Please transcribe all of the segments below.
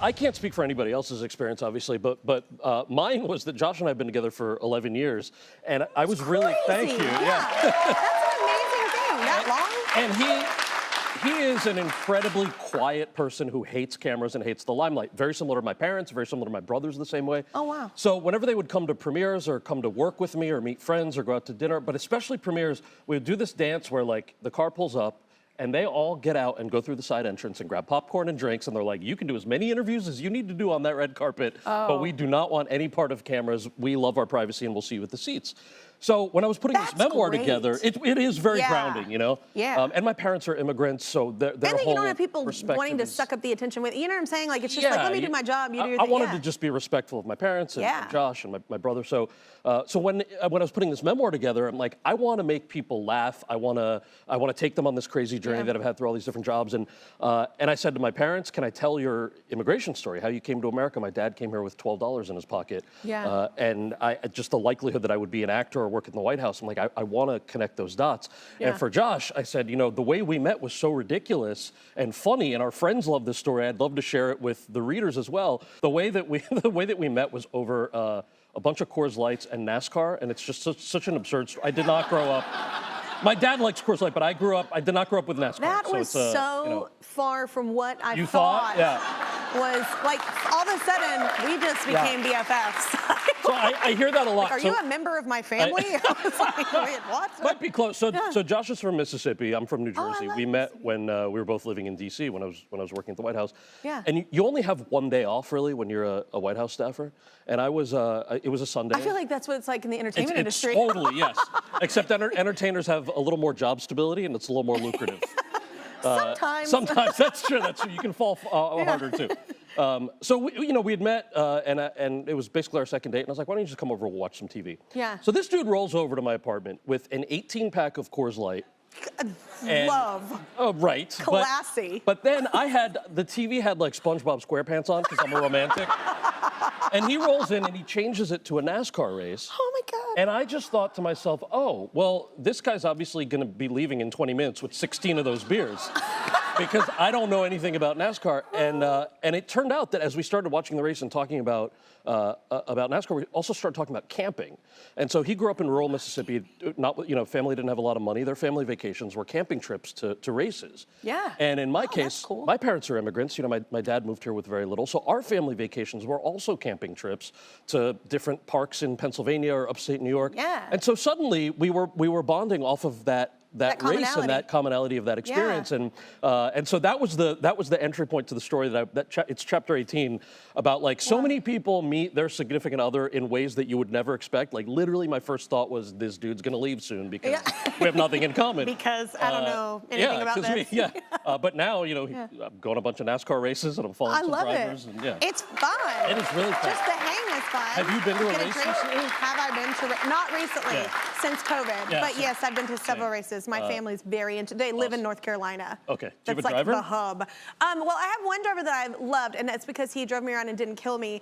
I can't speak for anybody else's experience, obviously, but mine was that Josh and I have been together for 11 years, and I was really thank you. Yeah. That's an amazing thing. That long? And he is an incredibly quiet person who hates cameras and hates the limelight. Very similar to my parents, very similar to my brothers the same way. Oh, wow. So whenever they would come to premieres or come to work with me or meet friends or go out to dinner, but especially premieres, we would do this dance where like the car pulls up, and they all get out and go through the side entrance and grab popcorn and drinks, and they're like, you can do as many interviews as you need to do on that red carpet, but we do not want any part of cameras. We love our privacy, and we'll see you at the seats. So when I was putting this memoir together, it is very grounding, you know? Yeah. And my parents are immigrants, so their and then whole you don't have people wanting to is, suck up the attention with, you know what I'm saying? Like, it's just like, let me do my job, you do your I thing. wanted to just be respectful of my parents and Josh and my brother. So when I was putting this memoir together, I'm like, I want to make people laugh. I want to take them on this crazy journey that I've had through all these different jobs. And I said to my parents, can I tell your immigration story, how you came to America? My dad came here with $12 in his pocket. Yeah. And just the likelihood that I would be an actor or work in the White House, I'm like, I want to connect those dots. And for Josh, I said, you know, the way we met was so ridiculous and funny, and our friends love this story. I'd love to share it with the readers as well. The way that we met was over a bunch of Coors Lights and NASCAR, and it's just such an absurd story. I did not grow up. My dad likes Coors Light, but I did not grow up with NASCAR. That was so you know, far from what I thought. Yeah. Was like, all of a sudden, we just became BFFs. So I hear that a lot. Like, are you a member of my family? I was like, wait, what? Might be close. So Josh is from Mississippi. I'm from New Jersey. We met when we were both living in D.C. when I was working at the White House. Yeah. And you only have one day off, really, when you're a White House staffer. And it was a Sunday. I feel like that's what it's like in the entertainment industry. Totally, yes. Except entertainers have a little more job stability, and it's a little more lucrative. Sometimes. That's true. You can fall harder too. So we had met, and it was basically our second date. And I was like, why don't you just come over and watch some TV? Yeah. So this dude rolls over to my apartment with an 18-pack of Coors Light. Love. Oh, right. Classy. But then the TV had like SpongeBob SquarePants on because I'm a romantic. And he rolls in and he changes it to a NASCAR race. Oh my God. And I just thought to myself, oh, well, this guy's obviously going to be leaving in 20 minutes with 16 of those beers. Because I don't know anything about NASCAR. And it turned out that as we started watching the race and talking about NASCAR, we also started talking about camping. And so he grew up in rural Mississippi. Family didn't have a lot of money. Their family vacations were camping trips to races. Yeah. And in my case, cool. my parents are immigrants. You know, my dad moved here with very little. So our family vacations were also camping trips to different parks in Pennsylvania or upstate New York. Yeah. And so suddenly we were bonding off of that race and that commonality of that experience, and so that was the entry point to the story it's chapter 18 about like so many people meet their significant other in ways that you would never expect. Like literally, my first thought was this dude's gonna leave soon because we have nothing in common. Because I don't know anything about this. But now I'm going a bunch of NASCAR races and I'm following some drivers. It. And, It's fun. It is really fun. Just the hang is fun. Have you been to a race recently? Have I been to not recently since COVID, but yes, I've been to several races. My family's very into. They live in North Carolina. Okay. Do you That's have a like driver? the hub. Well, I have one driver that I've loved, and that's because he drove me around and didn't kill me.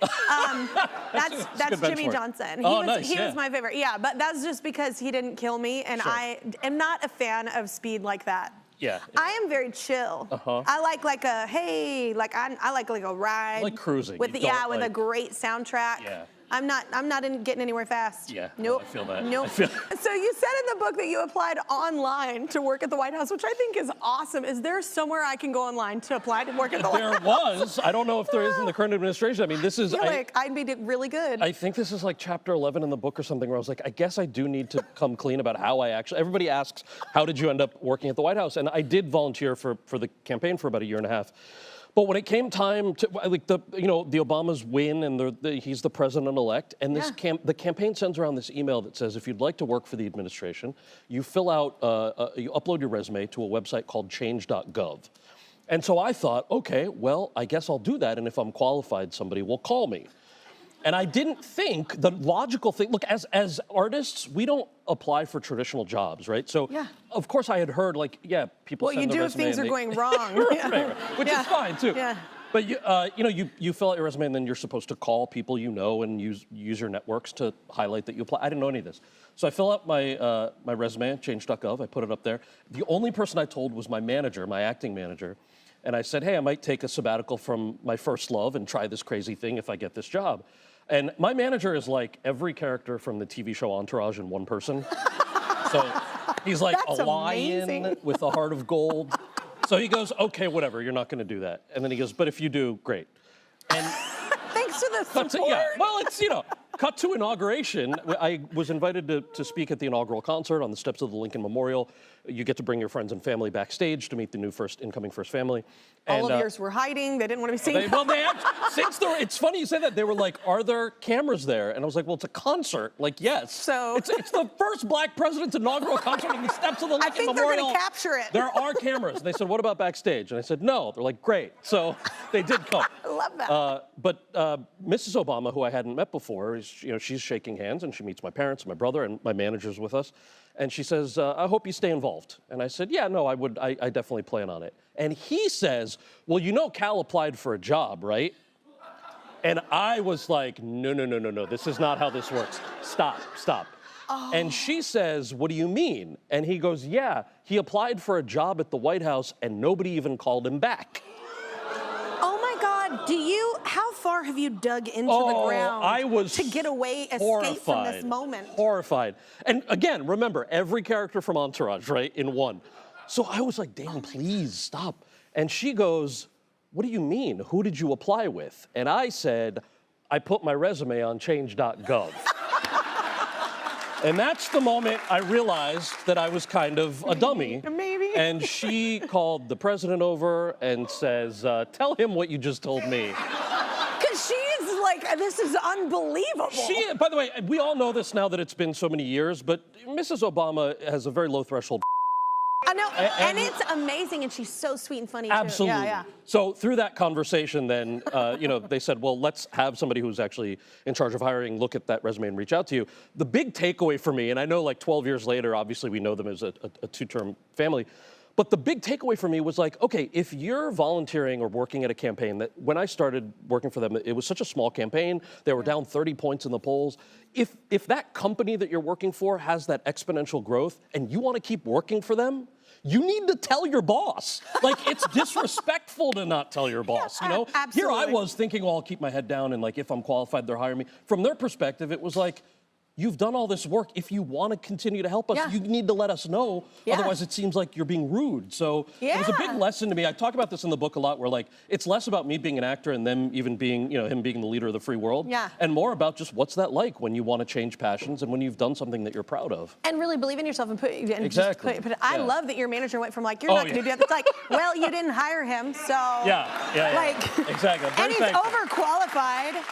That's Jimmy Johnson. He was my favorite. Yeah, but that's just because he didn't kill me, and I am not a fan of speed like that. Yeah. I am very chill. I like I like a ride. Like cruising. With a great soundtrack. Yeah. I'm not getting anywhere fast. Yeah. Nope. I feel that. Nope. So you said in the book that you applied online to work at the White House, which I think is awesome. Is there somewhere I can go online to apply to work at the White House? There was. I don't know if there is in the current administration. I mean, this is. I'd be really good. I think this is like chapter 11 in the book or something where I was like, I guess I do need to come clean about how I actually. Everybody asks, how did you end up working at the White House? And I did volunteer for the campaign for about a year and a half. But when it came time to the Obamas win and he's the president-elect, and the campaign sends around this email that says if you'd like to work for the administration, you fill out you upload your resume to a website called change.gov. And so I thought, okay, well, I guess I'll do that, and if I'm qualified, somebody will call me. And I didn't think the logical thing. Look, as artists, we don't apply for traditional jobs, right? So, of course, I had heard people. What you do if things are going wrong, right, which is fine too. Yeah. But you fill out your resume and then you're supposed to call people you know and use your networks to highlight that you apply. I didn't know any of this, so I fill out my resume at change.gov. I put it up there. The only person I told was my manager, my acting manager. And I said, hey, I might take a sabbatical from my first love and try this crazy thing if I get this job. And my manager is like every character from the TV show Entourage in one person. So he's like That's a lion amazing. with a heart of gold. So he goes, okay, whatever, you're not going to do that. And then he goes, but if you do, great. And Thanks for the support. well, it's, cut to inauguration. I was invited to speak at the inaugural concert on the steps of the Lincoln Memorial. You get to bring your friends and family backstage to meet the new incoming first family. All of yours were hiding. They didn't want to be seen. It's funny you say that. They were like, are there cameras there? And I was like, well, it's a concert. Like, yes. So it's the first black president's inaugural concert on the steps of the Lincoln Memorial. I think they're going to capture it. There are cameras. And they said, what about backstage? And I said, no. They're like, great. So they did come. I love that. But Mrs. Obama, who I hadn't met before, she's shaking hands and she meets my parents, my brother, and my manager's with us. And she says, I hope you stay involved. And I said, yeah, no, I definitely plan on it. And he says, well, Cal applied for a job, right? And I was like, no, this is not how this works. Stop. Oh. And she says, what do you mean? And he goes, yeah, he applied for a job at the White House and nobody even called him back. Oh my God, how far have you dug into the ground I was to get away, escape from this moment? Horrified. And again, remember, every character from Entourage, right, in one. So I was like, Dan, please stop. And she goes, what do you mean? Who did you apply with? And I said, I put my resume on change.gov. And that's the moment I realized that I was kind of a dummy. Maybe. And she called the president over and says, tell him what you just told me. Because she's like, this is unbelievable. By the way, we all know this now that it's been so many years, but Mrs. Obama has a very low threshold. I know, and it's amazing, and she's so sweet and funny, too. Absolutely. Yeah. So through that conversation, then, they said, well, let's have somebody who's actually in charge of hiring look at that resume and reach out to you. The big takeaway for me, and I know like 12 years later, obviously we know them as a two-term family, but the big takeaway for me was like, okay, if you're volunteering or working at a campaign, that when I started working for them, it was such a small campaign. They were down 30 points in the polls. If that company that you're working for has that exponential growth and you want to keep working for them, you need to tell your boss. Like, it's disrespectful to not tell your boss, Absolutely. Here I was thinking, well, I'll keep my head down and like, if I'm qualified, they'll hire me. From their perspective, it was like, you've done all this work. If you want to continue to help us, you need to let us know. Otherwise, it seems like you're being rude. So it was a big lesson to me. I talk about this in the book a lot, where like it's less about me being an actor and them even being, him being the leader of the free world, and more about just what's that like when you want to change passions and when you've done something that you're proud of. And really believe in yourself and Exactly. I love that your manager went from like, you're not going to do that. It's like, well, you didn't hire him, so. Yeah. Like, Exactly. And he's overqualified.